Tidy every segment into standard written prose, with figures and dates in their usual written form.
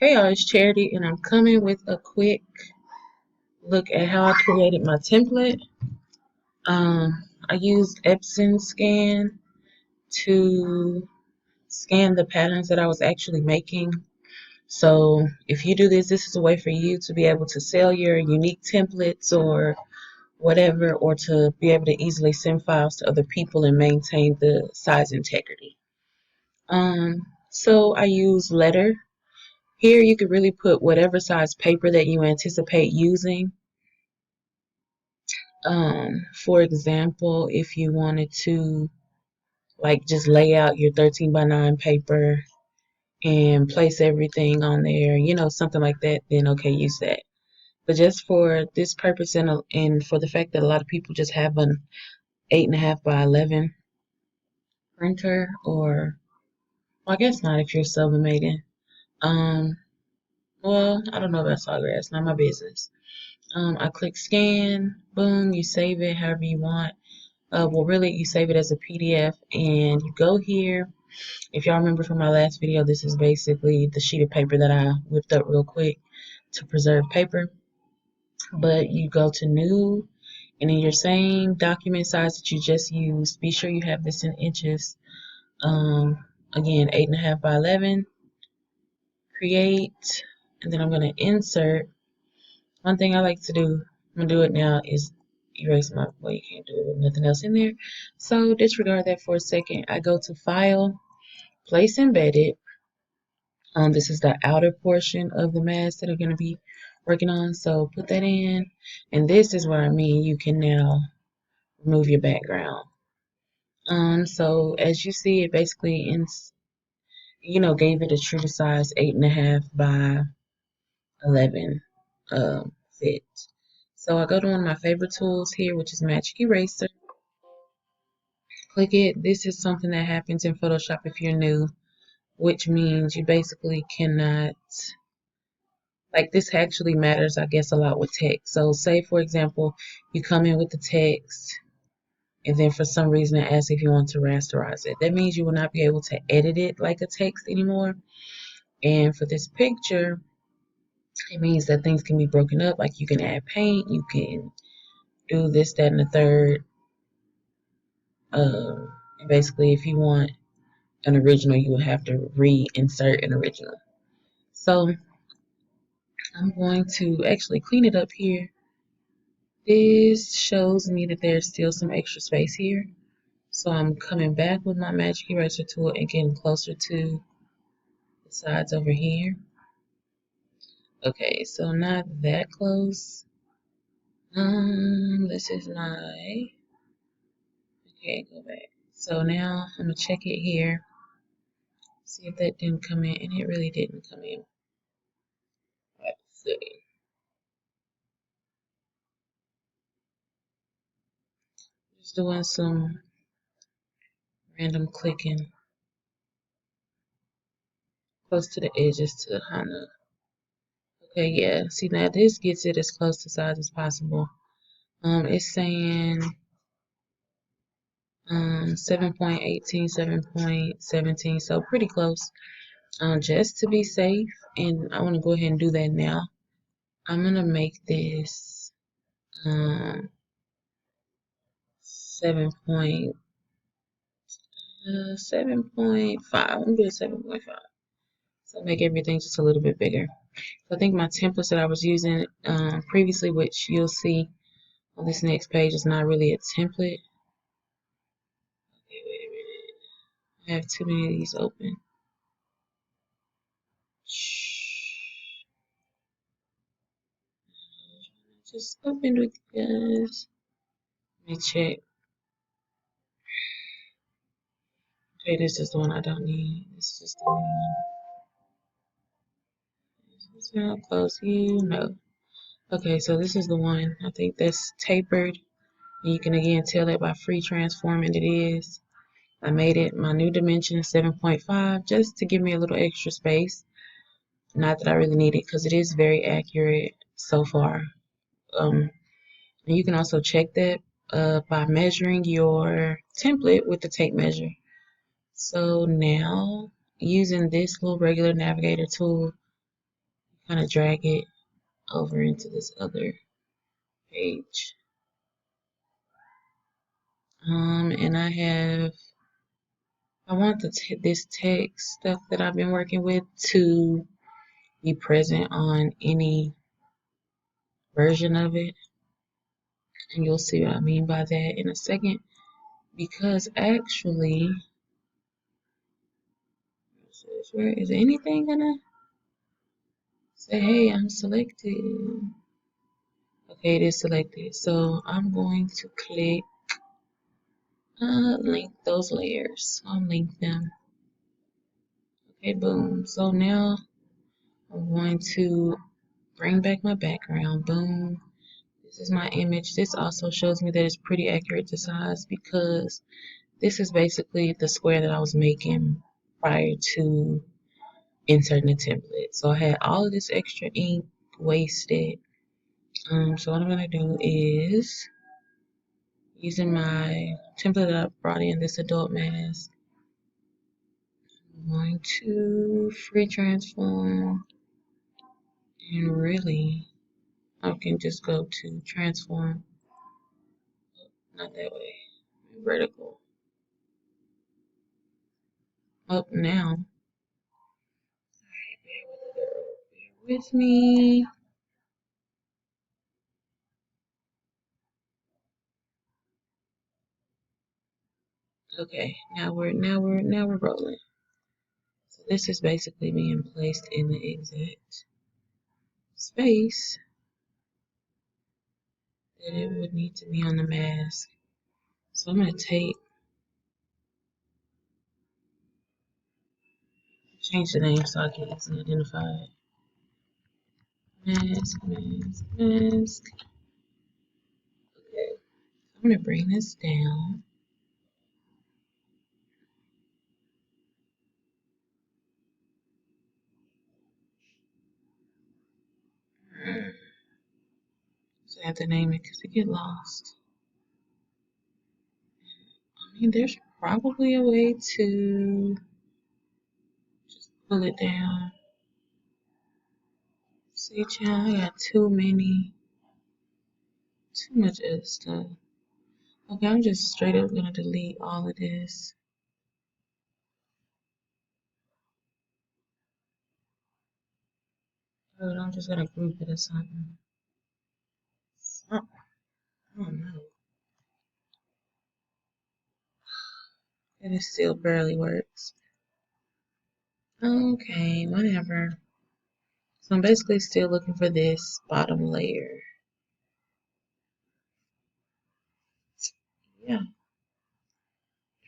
Hey y'all, it's Charity, and I'm coming with a quick look at how I created my template. I used Epson scan to scan the patterns that I was actually making. So if you do this, this is a way for you to be able to sell your unique templates or whatever, or to be able to easily send files to other people and maintain the size integrity. So I use letter. Here you could really put whatever size paper that you anticipate using. For example, if you wanted to like just lay out your 13 by 9 paper and place everything on there, something like that, then okay, use that. But just for this purpose and for the fact that a lot of people just have an 8.5 by 11 printer, or well, I guess not if you're sublimating. Um, well, I don't know about Sawgrass, not my business. I click scan, boom, you save it however you want. Well, really, you save it as a PDF and you go here. If y'all remember from my last video, this is basically the sheet of paper that I whipped up real quick to preserve paper. But you go to new, and in your same document size that you just used, be sure you have this in inches. Again, 8.5 by 11. Create, and then I'm going to insert. One thing I like to do, I'm going to do it now, is erase my, well, you can't do it with nothing else in there. So disregard that for a second. I go to File, Place Embedded. This is the outer portion of the mask that I'm going to be working on. So put that in. And this is what I mean. You can now remove your background. So as you see, it basically gave it a true to size 8.5 by 11 fit. So I go to one of my favorite tools here, which is Magic Eraser. Click it. This is something that happens in Photoshop if you're new, which means you basically cannot, like, this actually matters, I guess, a lot with text. So say, for example, you come in with the text, and then for some reason it asks if you want to rasterize it. That means you will not be able to edit it like a text anymore. And for this picture, it means that things can be broken up. Like you can add paint, you can do this, that, and the third. And basically, if you want an original, you will have to reinsert an original. So I'm going to actually clean it up here. This shows me that there's still some extra space here. So I'm coming back with my Magic Eraser tool and getting closer to the sides over here. Okay, so not that close. This is my, okay, go back. So now I'm gonna check it here. See if that didn't come in, and it really didn't come in. Let's see. Just doing some random clicking close to the edges to Hana. Okay, yeah. See, now this gets it as close to size as possible. It's saying 7.18, 7.17, so pretty close. Just to be safe, and I want to go ahead and do that now. I'm gonna make this 7.5. I'm gonna do 7.5. So make everything just a little bit bigger. So I think my templates that I was using previously, which you'll see on this next page, is not really a template. Okay, wait a minute. I have too many of these open. Just opened with you guys. Let me check. Okay, this is the one I don't need. This is the one. This is how close you know. Okay, so this is the one. I think that's tapered. And you can again tell that by free transforming it is. I made it my new dimension 7.5 just to give me a little extra space. Not that I really need it because it is very accurate so far. And you can also check that by measuring your template with the tape measure. So now, using this little regular navigator tool, kind of drag it over into this other page. And I want this text stuff that I've been working with to be present on any version of it. And you'll see what I mean by that in a second. Because actually, where is anything gonna say, hey, I'm selected? Okay, it is selected. So I'm going to click link those layers. I'll link them. Okay, boom. So now I'm going to bring back my background. Boom. This is my image. This also shows me that it's pretty accurate to size because this is basically the square that I was making prior to inserting the template. So I had all of this extra ink wasted. So what I'm gonna do is using my template that I brought in, this adult mask, I'm going to free transform, and really I can just go to transform, not that way, vertical. Up now. Bear with me. Okay, now we're rolling. So this is basically being placed in the exact space that it would need to be on the mask. So I'm gonna change the name so I can easily identify it. Mask, mask, mask. Okay, I'm gonna bring this down. So I have to name it because it get lost. I mean, there's probably a way to just pull it down. See, child, I got too much other stuff. Okay, I'm just straight up gonna delete all of this. But I'm just gonna group it as something. I don't know. And it still barely works. Okay, whatever. So I'm basically still looking for this bottom layer. Yeah.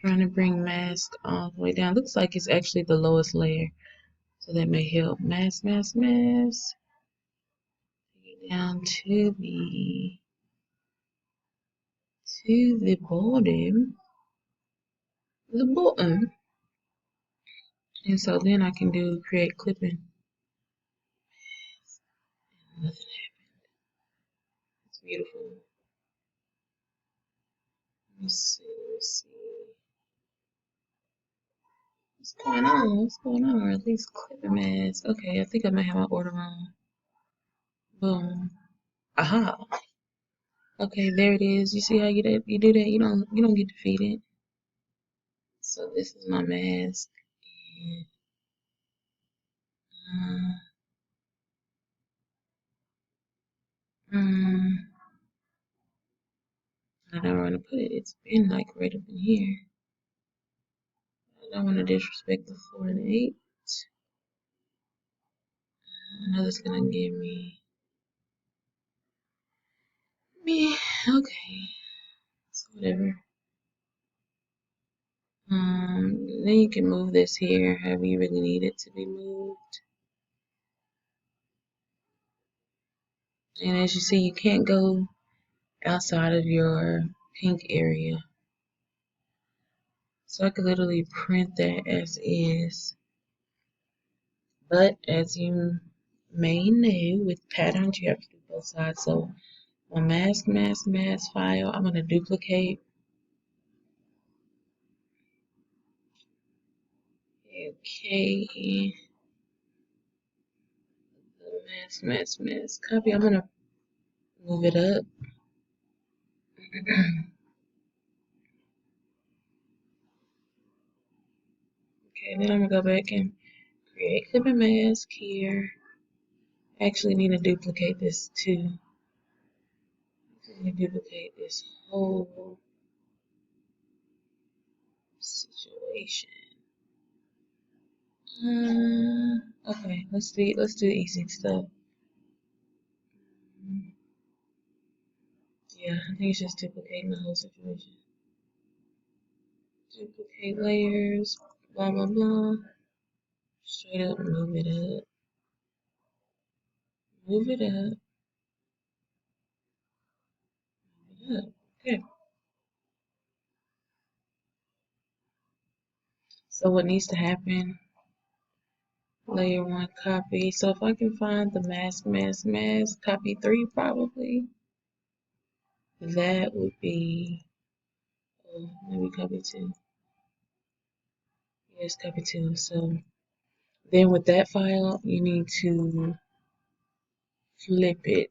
Trying to bring mask all the way down. Looks like it's actually the lowest layer. So that may help. Mask, mask, mask. Down to the bottom. The bottom. And so then I can do create clipping. Nothing happened. It's beautiful. Let's see. What's going on? What's going on? Or at least clipping mask. Okay, I think I might have my order wrong. Boom. Aha. Okay, there it is. You see how you do that? You don't get defeated. So this is my mask. And, I don't want to put it. It's been like right up in here. I don't want to disrespect the 4 and 8. I know that's gonna give me. Okay. So whatever. Then you can move this here however you really need it to be moved. And as you see, you can't go outside of your pink area. So I could literally print that as is. But as you may know, with patterns, you have to do both sides. So my mask file, I'm going to duplicate. Okay. Mask. Copy. I'm gonna move it up. Okay, then I'm gonna go back and create clip and mask here. Actually need to duplicate this too. Duplicate this whole situation. Okay, let's do easy stuff. Yeah, I think it's just duplicating the whole situation. Duplicate layers, blah blah blah. Straight up, move it up. Move it up. Move it up. Okay. So what needs to happen? Layer 1 copy. So if I can find the mask, copy 3 probably. That would be, oh, maybe copy 2. Yes, copy 2. So then with that file, you need to flip it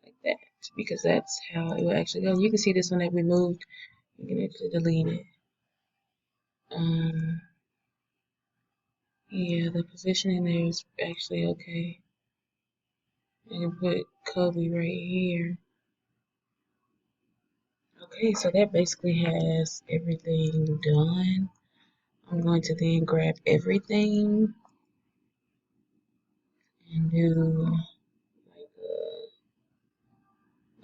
like that because that's how it will actually go. You can see this one that we moved. You can actually delete it. Yeah, the positioning there is actually okay. I can put Kobe right here. Okay, so that basically has everything done. I'm going to then grab everything and do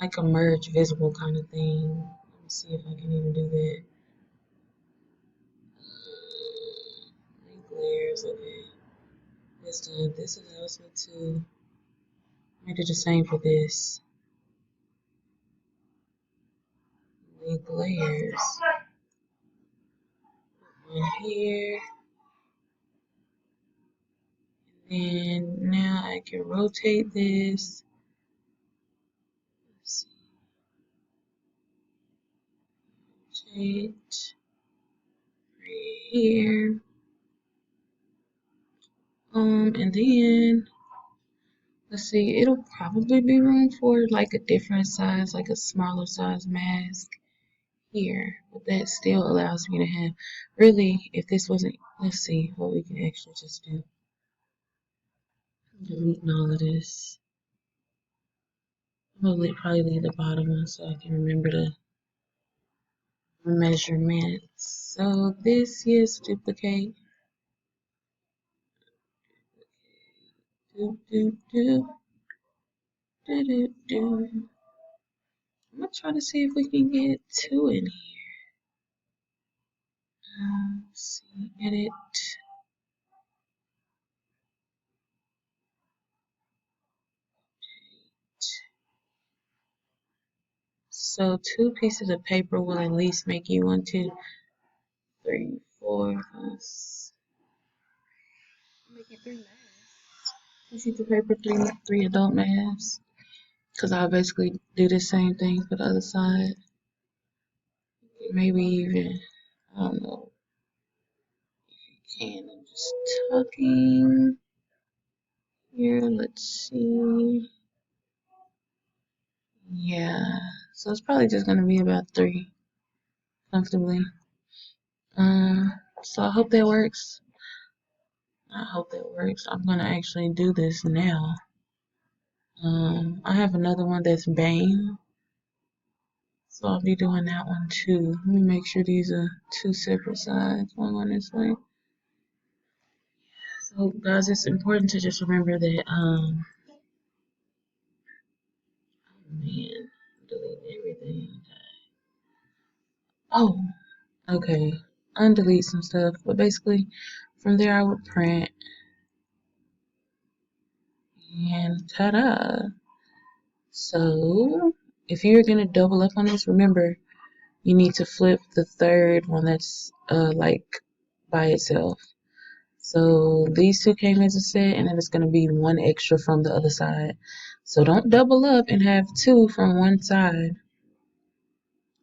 like a merge visible kind of thing. Let me see if I can even do that. Link layers, okay. This done. This allows me to do the same for this. Link layers. One here. And now I can rotate this. Let's see. Rotate right here. And then let's see, it'll probably be room for like a different size, like a smaller size mask here. But that still allows me to have, really, if this wasn't, let's see what we can actually just do. Deleting all of this. I'm gonna probably leave the bottom one so I can remember the measurements. So this is duplicate. I'm gonna try to see if we can get 2 in here. Let's see, edit. So 2 pieces of paper will at least make you 1, 2, 3, 4, 5, 6. Make it 3 masks. 2 sheets of paper, 3 adult masks. Because I'll basically do the same thing for the other side. Maybe even, I don't know if you can. I'm just talking here. Let's see. Yeah, so it's probably just gonna be about 3 comfortably. So I hope that works. I'm gonna actually do this now. I have another one that's Bane, so I'll be doing that one too. Let me make sure these are 2 separate sides. One going this way. So guys, it's important to just remember that oh man, delete everything. Oh, okay. Undelete some stuff, but basically from there I would print and ta-da. So if you're gonna double up on this, remember you need to flip the third one that's like by itself. So these 2 came as a set, and then it's gonna be 1 extra from the other side. So don't double up and have 2 from one side.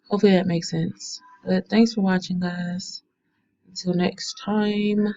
Hopefully that makes sense. But thanks for watching, guys. Until next time.